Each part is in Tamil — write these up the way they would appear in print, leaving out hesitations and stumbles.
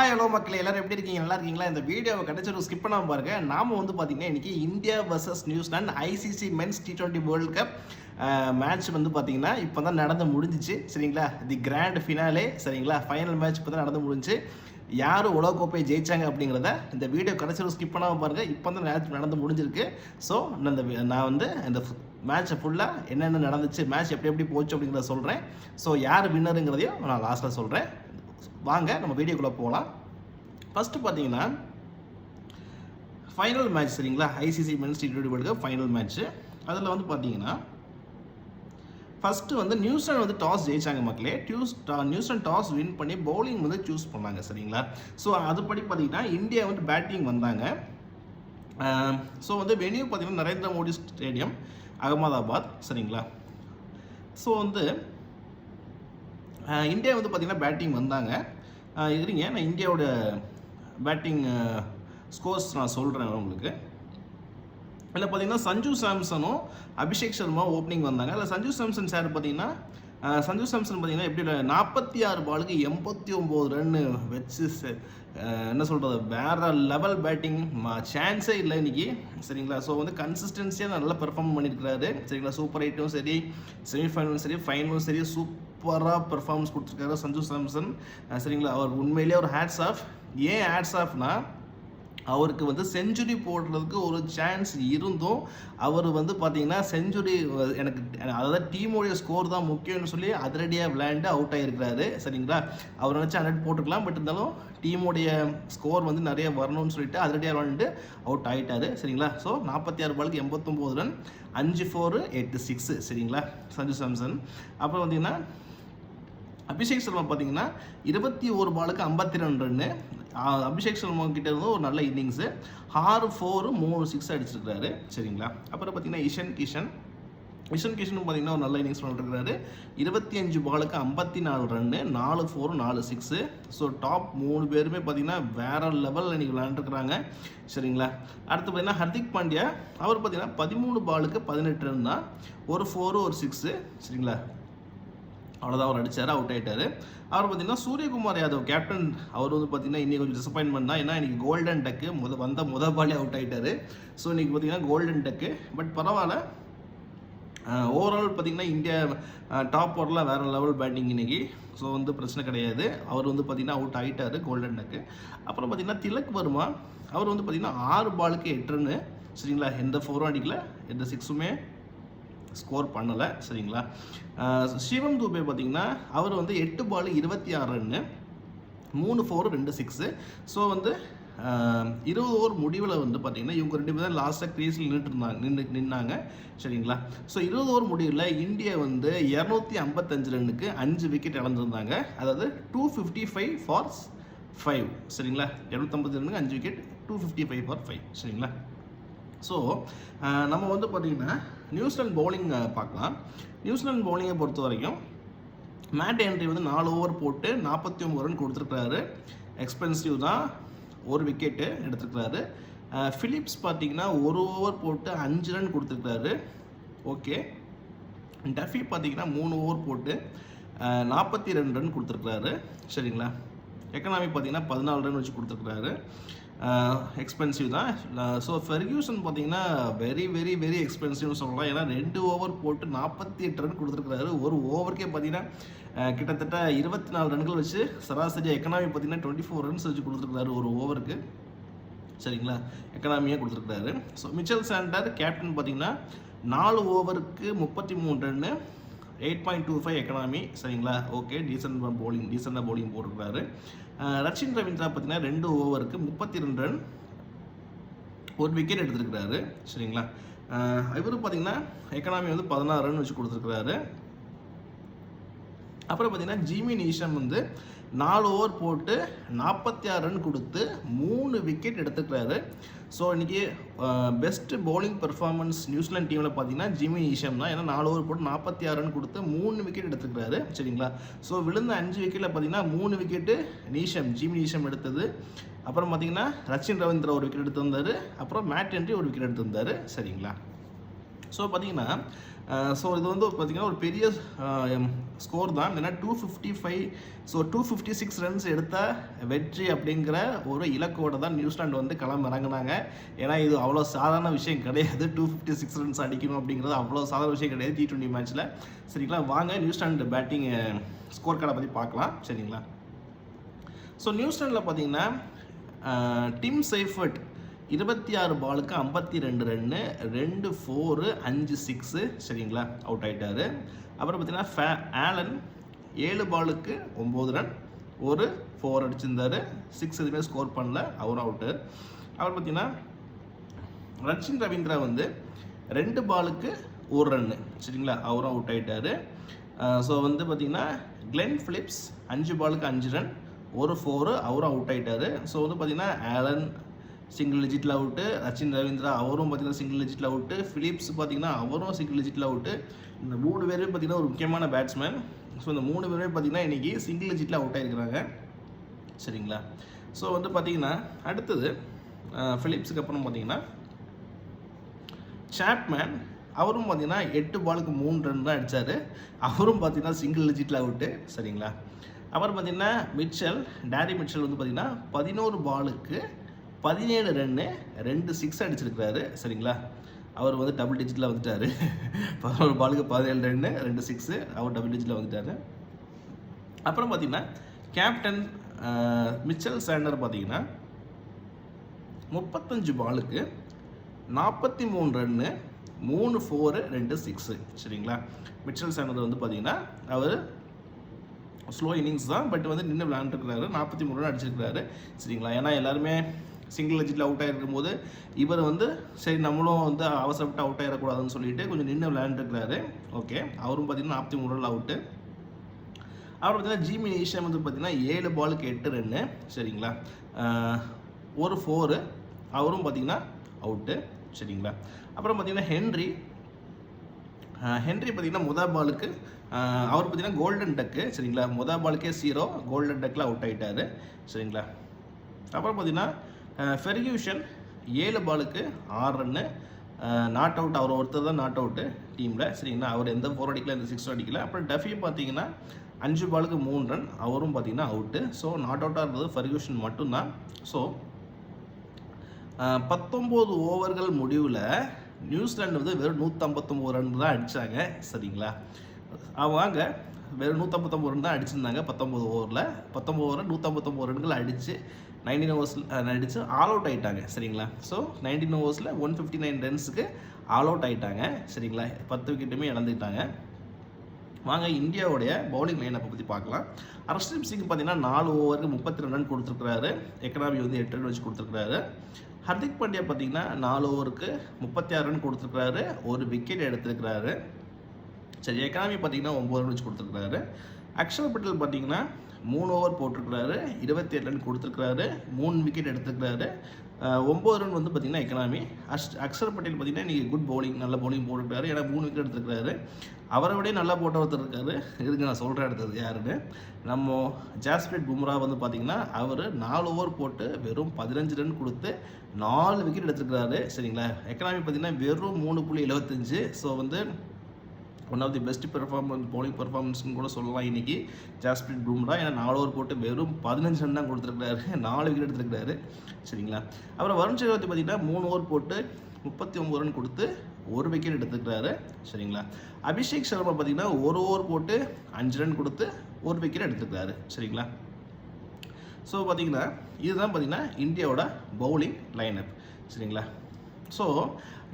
ஹாய் ஹலோ மக்களே, எல்லாரும் எப்படி இருக்கீங்க? நல்லா இருக்கீங்களா? இந்த வீடியோவை கிடைச்ச ஸ்கிப் பண்ணாமல் பாருங்க. நாம வந்து பார்த்தீங்கன்னா இன்னைக்கு India versus New Zealand ICC men's T20 world cup match வந்து பார்த்தீங்கன்னா இப்போ தான் நடந்து முடிஞ்சிச்சு. சரிங்களா? தி கிராண்ட் ஃபினாலே. சரிங்களா? ஃபைனல் மேட்ச் இப்போ தான் நடந்து முடிஞ்சு யார் உலகக்கோப்பையை ஜெயிச்சாங்க அப்படிங்கிறத இந்த வீடியோ கடைசியில் ஸ்கிப் பண்ணாமல் பாருங்கள். இப்போ தான் மேட்ச் நடந்து முடிஞ்சிருக்கு. ஸோ நான் வந்து இந்த மேட்சை ஃபுல்லாக என்னென்ன நடந்துச்சு, மேட்ச் எப்படி போச்சு அப்படிங்கிறத சொல்கிறேன். ஸோ யார் வின்னருங்கிறதையும் நான் லாஸ்ட்டில் சொல்கிறேன். வாங்க நம்ம வீடியோக்குள்ளே போகலாம். ஃபஸ்ட்டு பார்த்தீங்கன்னா ஃபைனல் மேட்ச். சரிங்களா? ICC men's T20 world cup final match. அதில் வந்து பார்த்தீங்கன்னா ஃபஸ்ட்டு வந்து நியூசிலாந்து வந்து டாஸ் ஜெயிச்சாங்க மக்களே. நியூசிலாந்து டாஸ் வின் பண்ணி பவுலிங் வந்து சூஸ் பண்ணாங்க. சரிங்களா? ஸோ அதுபடி பார்த்தீங்கன்னா இந்தியா வந்து பேட்டிங் வந்தாங்க. ஸோ வந்து வென்யூ பார்த்தீங்கன்னா நரேந்திர மோடி ஸ்டேடியம், அகமதாபாத். சரிங்களா? ஸோ வந்து இந்தியா வந்து பார்த்தீங்கன்னா பேட்டிங் வந்தாங்க. இருங்க, நான் இந்தியாவோட பேட்டிங் ஸ்கோர்ஸ் நான் சொல்கிறேன் உங்களுக்கு. இல்லை பார்த்தீங்கன்னா சஞ்சு சாம்சனும் அபிஷேக் சர்மா ஓப்பனிங் வந்தாங்க. இல்லை சஞ்சு சாம்சன் சார் பார்த்தீங்கன்னா எப்படி 46 பாலுக்கு 89 ரன்னு வச்சு என்ன சொல்கிறது, வேறு லெவல் பேட்டிங், சான்ஸே இல்லை இன்றைக்கி. சரிங்களா? ஸோ வந்து கன்சிஸ்டன்சியாக நல்லா பெர்ஃபார்ம் பண்ணியிருக்கிறாரு. சரிங்களா? சூப்பர் 8ம் சரி, செமிஃபைனலும் சரி, ஃபைனலும் சரி, சூப்பராக பெர்ஃபார்மன்ஸ் கொடுத்துருக்காரு சஞ்சு சாம்சன். சரிங்களா? அவர் உண்மையிலேயே ஒரு ஹேட்ஸ் ஆஃப். ஏன் ஹேட்ஸ் ஆஃப்னா, அவருக்கு வந்து செஞ்சுரி போடுறதுக்கு ஒரு சான்ஸ் இருந்தும் அவர் வந்து பார்த்தீங்கன்னா செஞ்சுரி அதாவது டீமோடைய ஸ்கோர் தான் முக்கியம்னு சொல்லி அதிரடியாக விளையாண்டு அவுட் ஆகிருக்கிறாரு. சரிங்களா? அவர் நினச்சா 100 போட்டுக்கலாம், பட் இருந்தாலும் டீமோடைய ஸ்கோர் வந்து நிறைய வரணும்னு சொல்லிட்டு அதிரடியாக விளையாண்டு அவுட் ஆகிட்டார். சரிங்களா? ஸோ 46 பாலுக்கு 89 ரன், 5 4 8 6. சரிங்களா? சஞ்சு சாம்சன். அப்புறம் பார்த்தீங்கன்னா அபிஷேக் சர்மா பார்த்தீங்கன்னா 21 பாலுக்கு 52 ரன்னு. அபிஷேக் சர்மா கிட்ட இருந்து ஒரு நல்ல இன்னிங்ஸு, 6 4 3 6 அடிச்சிருக்காரு. சரிங்களா? அப்புறம் பார்த்தீங்கன்னா இஷன் கிஷன் பார்த்தீங்கன்னா ஒரு நல்ல இன்னிங்ஸ் பண்ணிருக்காரு. 25 பாலுக்கு 54 ரன்னு, 4 4 4 6. ஸோ டாப் 3 பேருமே பார்த்தீங்கன்னா வேற லெவலில் இன்றைக்கி விளையாண்டுருக்குறாங்க. சரிங்களா? அடுத்து பார்த்தீங்கன்னா ஹர்திக் பாண்டியா, அவர் பார்த்தீங்கன்னா 13 பாலுக்கு 18 ரன் தான், ஒரு 4 ஒரு 6. சரிங்களா? அவ்வளோதான் அவர் அடித்தார், அவுட் ஆகிட்டார். அவர் பார்த்தீங்கன்னா சூரியகுமார் யாதவ் கேப்டன், அவர் வந்து பார்த்தீங்கன்னா இன்றைக்கி கொஞ்சம் டிசப்பாயின்மெண்ட் தான். ஏன்னா இன்றைக்கி கோல்டன் டக்கு முதல் பாலே அவுட் ஆகிட்டார். ஸோ இன்றைக்கி பார்த்தீங்கன்னா கோல்டன் டக்கு, பட் பரவாயில்ல. ஓவரால் பார்த்தீங்கன்னா இந்தியா டாப் ஆர்டரில் வேறு லெவல் பேட்டிங் இன்றைக்கி. ஸோ வந்து பிரச்சனை கிடையாது. அவர் வந்து பார்த்தீங்கன்னா அவுட் ஆகிட்டார், கோல்டன் டக்கு. அப்புறம் பார்த்தீங்கன்னா திலக் வர்மா, அவர் வந்து பார்த்தீங்கன்னா 6 பாலுக்கு 8 ரன்னு. சரிங்களா? எந்த 4ம் அடிக்கல, எந்த 6மே ஸ்கோர் பண்ணலை. சரிங்களா? சிவம் தூபே பார்த்தீங்கன்னா அவர் வந்து 8 பால் 26 ரன்னு, 3 4 2 6. ஸோ வந்து 20 ஓவர் முடிவில் வந்து பார்த்தீங்கன்னா இவங்க 2 பேர் தான் லாஸ்ட்டாக க்ரீஸில் நின்னாங்க. சரிங்களா? ஸோ 20 ஓவர் முடிவில் இந்தியா வந்து 255 ரன்னுக்கு 5 விக்கெட் இழந்திருந்தாங்க. அதாவது 255 ஃபார் 5. சரிங்களா? 250 ரன்னுக்கு 5 விக்கெட், 255 ஃபார் 5. சரிங்களா? ஸோ நம்ம வந்து பார்த்திங்கன்னா நியூசிலாந்து பவுலிங் பார்க்கலாம். நியூசிலாந்து பவுலிங்கை பொறுத்த வரைக்கும் மேட் ஹென்ரி வந்து 4 ஓவர் போட்டு 49 ரன் கொடுத்துருக்காரு. எக்ஸ்பென்சிவ் தான், 1 விக்கெட்டு எடுத்துருக்கிறாரு. ஃபிலிப்ஸ் பார்த்திங்கன்னா 1 ஓவர் போட்டு 5 ரன் கொடுத்துருக்காரு. ஓகே. டஃபி பார்த்திங்கன்னா 3 ஓவர் போட்டு 42 ரன் கொடுத்துருக்காரு. சரிங்களா? எக்கனாமி பார்த்திங்கன்னா 14 ரன் வச்சு கொடுத்துருக்காரு. எக்ஸ்பென்சிவ் தான். ஸோ ஃபெர்கியூசன் பார்த்தீங்கன்னா வெரி வெரி வெரி எக்ஸ்பென்சிவ்னு சொல்லலாம். ஏன்னா 2 ஓவர் போட்டு 48 ரன் கொடுத்துருக்குறாரு. ஒரு ஓவருக்கே பார்த்தீங்கன்னா கிட்டத்தட்ட 24 ரன்கள் வச்சு சராசரி. எக்கனாமி பார்த்தீங்கன்னா 24 ரன்ஸ் வச்சு கொடுத்துருக்குறாரு ஒரு ஓவருக்கு. சரிங்களா? எக்கனாமியாக கொடுத்துருக்குறாரு. ஸோ மிச்சல் சாண்டர் கேப்டன் பார்த்தீங்கன்னா 4 ஓவருக்கு 33 ரன்னு, 8.25 எக்கனாமி. சரிங்களா? ஓகே, டீசெண்டாக பவுலிங் போட்டிருக்கிறாரு. ரச்சின் ரவீந்திரா பார்த்தீங்கன்னா 2 ஓவருக்கு 32 ரன், 1 விக்கெட் எடுத்துருக்கிறாரு. சரிங்களா? இவர் பார்த்தீங்கன்னா எக்கனாமி வந்து 16 ரன் வச்சு கொடுத்துருக்குறாரு. அப்புறம் பார்த்தீங்கன்னா ஜிமி நீஷம் வந்து 4 ஓவர் போட்டு 46 ரன் கொடுத்து 3 விக்கெட் எடுத்துக்கிறாரு. ஸோ இன்றைக்கி பெஸ்ட்டு பவுலிங் பெர்ஃபார்மன்ஸ் நியூசிலாந்து டீமில் பார்த்தீங்கன்னா ஜிமி நீஷம் தான். ஏன்னா 4 ஓவர் போட்டு 46 ரன் கொடுத்து 3 விக்கெட் எடுத்துக்கிறாரு. சரிங்களா? ஸோ விழுந்த 5 விக்கெட்டில் பார்த்தீங்கன்னா 3 விக்கெட்டு ஜிமி நீஷம் எடுத்தது. அப்புறம் பார்த்தீங்கன்னா ரச்சின் ரவீந்திரா 1 விக்கெட் எடுத்திருந்தார். அப்புறம் மேட் ஹென்ரி 1 விக்கெட் எடுத்திருந்தார். சரிங்களா? ஸோ பார்த்தீங்கன்னா ஸோ இது வந்து பார்த்தீங்கன்னா ஒரு பெரிய ஸ்கோர் தான். ஏன்னா 255, ஸோ 256 ரன்ஸ் எடுத்த வெற்றி அப்படிங்கிற ஒரு இலக்கோடு தான் நியூசிலாந்து வந்து களம் இறங்குனாங்க. ஏன்னா இது அவ்வளோ சாதாரண விஷயம் கிடையாது. 256 ரன்ஸ் அடிக்கணும் அப்படிங்கிறது அவ்வளோ சாதாரண விஷயம் கிடையாது T20 மேட்ச்சில். சரிங்களா, வாங்க நியூசிலாந்து பேட்டிங் ஸ்கோர் கார்டை பற்றி பார்க்கலாம். சரிங்களா, ஸோ நியூசிலாண்டில் பார்த்தீங்கன்னா டிம் சைஃபர்ட் 26 பாலுக்கு 52 ரன்னு, 2 4 5 6. சரிங்களா, அவுட் ஆகிட்டார். அப்புறம் பார்த்தீங்கன்னா ஆலன் 7 பாலுக்கு 9 ரன், 1 4 அடிச்சிருந்தார், 6 எதுவுமே ஸ்கோர் பண்ணல, அவரும் அவுட்டு. அப்புறம் பார்த்தீங்கன்னா ரச்சின் ரவீந்திரா வந்து 2 பாலுக்கு 1 ரன்னு. சரிங்களா, அவரும் அவுட் ஆகிட்டார். ஸோ வந்து பார்த்தீங்கன்னா கிளென் பிலிப்ஸ் 5 பாலுக்கு 5 ரன், 1 4, அவரும் அவுட் ஆகிட்டார். ஸோ வந்து பார்த்தீங்கன்னா ஆலன் சிங்கிள் டிஜிட்டில் அவுட்டு, ரச்சின் ரவீந்திரா அவரும் பார்த்தீங்கன்னா சிங்கிள் டிஜிட்டில் அவுட்டு, ஃபிலிப்ஸ் பார்த்தீங்கன்னா அவரும் சிங்கிள் டிஜிட்டில் அவுட்டு. இந்த 3 பேருமே பார்த்தீங்கன்னா ஒரு முக்கியமான பேட்ஸ்மேன். ஸோ இந்த 3 பேருமே பார்த்தீங்கன்னா இன்றைக்கி சிங்கிள் டிஜிட்டில் அவுட் ஆகிருக்கிறாங்க. சரிங்களா, ஸோ வந்து பார்த்தீங்கன்னா அடுத்தது ஃபிலிப்ஸுக்கு அப்புறம் பார்த்தீங்கன்னா சாப்மேன், அவரும் பார்த்தீங்கன்னா 8 பாலுக்கு 3 ரன் தான் அடித்தார், அவரும் பார்த்தீங்கன்னா சிங்கிள் டிஜிட்டில் அவுட்டு. சரிங்களா, அப்புறம் பார்த்தீங்கன்னா டேரி மிட்சல் வந்து பார்த்தீங்கன்னா 11 பாலுக்கு 17 ரன்னு, 2 6 அடிச்சிருக்கிறாரு. சரிங்களா, அவர் வந்து டபுள் டிஜிட்டில் வந்துட்டார். 11 பாலுக்கு 17 ரன்னு, 2 6, அவர் டபுள் டிஜிட்டில் வந்துட்டார். அப்புறம் பார்த்தீங்கன்னா கேப்டன் மிச்சல் சாண்டர் பார்த்தீங்கன்னா 35 பாலுக்கு 43 ரன்னு, 3 4 2 6. சரிங்களா, மிச்சல் சாண்டர் வந்து பார்த்தீங்கன்னா அவர் ஸ்லோ இன்னிங்ஸ் தான், பட் வந்து நின்று விளையாண்டுருக்கிறாரு, 43 ரன் அடிச்சிருக்கிறாரு. சரிங்களா, ஏன்னா எல்லாருமே சிங்கிள் டிஜிட்டில் அவுட் ஆகிருக்கும் போது இவர் வந்து சரி நம்மளும் வந்து அவசரப்பட்டு அவுட் ஆகிடக்கூடாதுன்னு சொல்லிட்டு கொஞ்சம் நின்று விளையாண்டுருக்கிறாரு. ஓகே, அவரும் பார்த்தீங்கன்னா 43 ரன் அவுட்டு. அப்புறம் பார்த்தீங்கன்னா ஜிமி ஈஷா வந்து பார்த்தீங்கன்னா 7 பாலுக்கு 8 ரன்னு. சரிங்களா, 1 4, அவரும் பார்த்தீங்கன்னா அவுட்டு. சரிங்களா, அப்புறம் பார்த்தீங்கன்னா ஹென்றி பார்த்தீங்கன்னா முதல் பாலுக்கு அவர் பார்த்தீங்கன்னா கோல்டன் டக்கு. சரிங்களா, முதல் பாலுக்கே 0, கோல்டன் டக்கில் அவுட் ஆகிட்டார். சரிங்களா, அப்புறம் பார்த்தீங்கன்னா ஃபெர்கியூஷன் 7 பாலுக்கு 6 ரன்னு, நாட் அவுட், அவர் ஒருத்தர் தான் நாட் அவுட்டு டீமில். சரிங்களா, அவர் எந்த 4 அடிக்கல, எந்த 6 அடிக்கல. அப்புறம் டஃபி பார்த்தீங்கன்னா 5 பாலுக்கு 3 ரன், அவரும் பார்த்தீங்கன்னா அவுட்டு. ஸோ நாட் அவுட்டாக இருந்தது ஃபெர்கியூஷன் மட்டும்தான். ஸோ 19 ஓவர்கள் முடிவில் நியூசிலாந்து வந்து வெறும் 159 ரன் தான் அடித்தாங்க. சரிங்களா, அவங்க வெறும் 159 ரன் தான் அடிச்சிருந்தாங்க 19 ஓவரில். 19 ஓவரில் 159 ரன்கள் அடித்து 19 ஓவர்ஸில் அடித்து ஆல் அவுட் ஆகிட்டாங்க. சரிங்களா, ஸோ 19 ஓவர்ஸில் 159 ரன்ஸுக்கு ஆல் அவுட் ஆகிட்டாங்க. சரிங்களா, 10 விக்கெட்டுமே இழந்துக்கிட்டாங்க. வாங்க இந்தியாவுடைய பவுலிங் லைனப்பை பற்றி பார்க்கலாம். ஹர்ஷ்தீப் சிங் பார்த்தீங்கன்னா 4 ஓவருக்கு 32 ரன் கொடுத்துருக்குறாரு, எக்கனாமி வந்து 8 ரன் வச்சு கொடுத்துருக்குறாரு. ஹர்திக் பாண்டியா பார்த்தீங்கன்னா 4 ஓவருக்கு 36 ரன் கொடுத்துருக்குறாரு, 1 விக்கெட் எடுத்துருக்கிறாரு. சரி, எக்கனாமி பார்த்தீங்கன்னா 9 ரன் வச்சு கொடுத்துருக்குறாரு. அக்ஷர் பட்டேல் பார்த்தீங்கன்னா 3 ஓவர் போட்டிருக்கிறாரு, 27 ரன் கொடுத்துருக்குறாரு, 3 விக்கெட் எடுத்துருக்கிறாரு. 9 ரன் வந்து பார்த்தீங்கன்னா எக்கனாமி. அக்ஷர் பட்டேல் பார்த்தீங்கன்னா இன்றைக்கி குட் பவுலிங், நல்ல பவுலிங் போட்டிருக்காரு, ஏன்னா 3 விக்கெட் எடுத்துருக்கிறாரு. அவரை விட நல்லா போட்ட ஒருத்தர் இருக்காரு, இதுக்கு நான் சொல்கிறேன் அடுத்தது யாருன்னு. நம்ம ஜாஸ்பிரிட் பும்ரா வந்து பார்த்தீங்கன்னா அவர் 4 ஓவர் போட்டு வெறும் 15 ரன் கொடுத்து 4 விக்கெட் எடுத்துருக்கிறாரு. சரிங்களா, எக்கனாமி பார்த்தீங்கன்னா வெறும் 3.75. ஸோ வந்து one of the best performance, bowling பெர்ஃபார்மன்ஸ்னு கூட சொல்லலாம் இன்றைக்கி ஜாஸ்பிரிட் பும்ரா. ஏன்னா 4 ஓவர் போட்டு வெறும் 15 ரன் தான் கொடுத்துருக்காரு, 4 விக்கெட் எடுத்துருக்காரு. சரிங்களா, அப்புறம் வருண் சக்கரவர்த்தி பார்த்தீங்கன்னா 3 ஓவர் போட்டு 39 ரன் கொடுத்து 1 விக்கெட் எடுத்துருக்கிறாரு. சரிங்களா, அபிஷேக் சர்மா பார்த்தீங்கன்னா 1 ஓவர் போட்டு 5 ரன் கொடுத்து 1 விக்கெட் எடுத்துருக்கிறாரு. சரிங்களா, ஸோ பார்த்தீங்கன்னா இதுதான் பார்த்தீங்கன்னா இந்தியாவோட பவுலிங் லைனப். சரிங்களா, ஸோ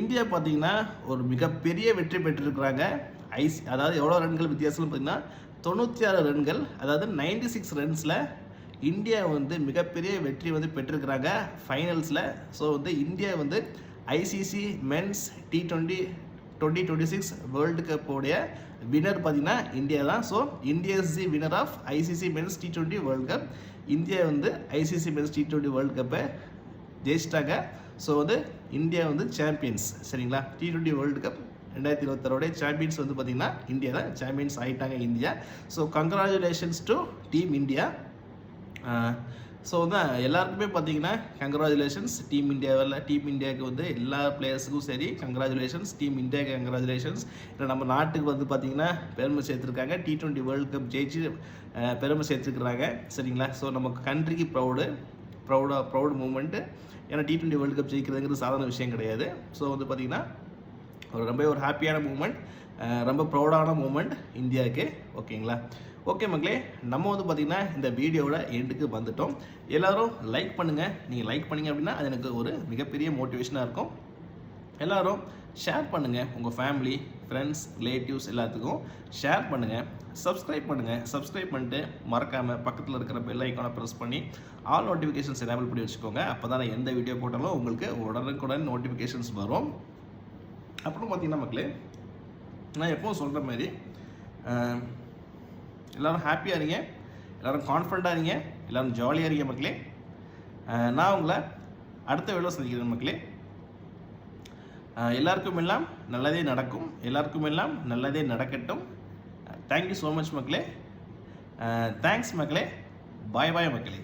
இந்தியா பார்த்தீங்கன்னா ஒரு மிகப்பெரிய வெற்றி பெற்றிருக்கிறாங்க. அதாவது எவ்வளோ ரன்கள் வித்தியாசம்னு பார்த்தீங்கன்னா 96 ரன்கள், அதாவது 96 ரன்ஸில் இந்தியா வந்து மிகப்பெரிய வெற்றி வந்து பெற்றிருக்கிறாங்க ஃபைனல்ஸில். ஸோ வந்து இந்தியா வந்து ஐசிசி மென்ஸ் T20 2026 வேர்ல்டு கப்போடைய வினர் பார்த்தீங்கன்னா இந்தியா தான். So India is the winner of ICC men's T20 world cup. India வந்து ஐசிசி மென்ஸ் T20 வேர்ல்டு கப்பை ஜெயிச்சிட்டாங்க. ஸோ வந்து இந்தியா வந்து சாம்பியன்ஸ். சரிங்களா, T20 வேர்ல்டு கப் 2026 சாம்பியன்ஸ் வந்து பார்த்திங்கன்னா இந்தியா தான் சாம்பியன்ஸ் ஆகிட்டாங்க India. So congratulations to team India. So வந்து எல்லாருக்குமே பார்த்தீங்கன்னா கங்க்ராச்சுலேஷன்ஸ். டீம் இந்தியாவுக்கு வந்து எல்லா பிளேயர்ஸுக்கும் சரி கங்க்ராச்சுலேஷன்ஸ். டீம் இந்தியாவுக்கு கங்க்ராச்சுலேஷன்ஸ். ஏன்னா நம்ம நாட்டுக்கு வந்து பார்த்தீங்கன்னா பெருமை சேர்த்துருக்காங்க. T20 வேர்ல்டு கப் ஜெயிச்சு பெருமை சேர்த்துருக்குறாங்க. சரிங்களா? ஸோ நம்ம கண்ட்ரிக்கு ப்ரௌடு மூமெண்ட்டு. ஏன்னா T20 வேர்ல்டு கப் ஜெயிக்கிறதுங்கிறது சாதாரண விஷயம் கிடையாது. ஸோ வந்து பார்த்தீங்கன்னா ஒரு ஹாப்பியான மூமெண்ட், ரொம்ப ப்ரௌடான மூமெண்ட் இந்தியாவுக்கு. ஓகேங்களா? ஓகே மக்களே, நம்ம வந்து பார்த்திங்கன்னா இந்த வீடியோவோட எண்டுக்கு வந்துட்டோம். எல்லோரும் லைக் பண்ணுங்கள். நீங்கள் லைக் பண்ணிங்க அப்படின்னா அது எனக்கு ஒரு மிகப்பெரிய மோட்டிவேஷனாக இருக்கும். எல்லோரும் ஷேர் பண்ணுங்கள். உங்கள் ஃபேமிலி, ஃப்ரெண்ட்ஸ், ரிலேட்டிவ்ஸ் எல்லாத்துக்கும் ஷேர் பண்ணுங்கள். சப்ஸ்கிரைப் பண்ணுங்கள். சப்ஸ்கிரைப் பண்ணிட்டு மறக்காமல் பக்கத்தில் இருக்கிற பெல் ஐக்கானை ப்ரெஸ் பண்ணி ஆல் நோட்டிஃபிகேஷன்ஸ் எனேபிள் பண்ணி வச்சுக்கோங்க. அப்போ தான் நான் எந்த வீடியோ போட்டாலும் உங்களுக்கு உடனுக்குடன் நோட்டிஃபிகேஷன்ஸ் வரும். அப்புறம் பார்த்திங்கன்னா மக்களே, நான் எப்பவும் சொல்கிற மாதிரி எல்லோரும் ஹாப்பியாக இருங்க, எல்லோரும் கான்ஃபிடண்ட்டாக இருங்க, எல்லோரும் ஜாலியாக இருங்க மக்களே. நான் உங்களை அடுத்த வீடியோவில் சந்திக்கிறேன் மக்களே. எல்லாருக்கும் எல்லாம் நல்லதே நடக்கும், எல்லாருக்கும் எல்லாம் நல்லதே நடக்கட்டும். தேங்க்யூ ஸோ மச் மக்களே. தேங்க்ஸ் மக்களே. பாய் பாய் மக்களே.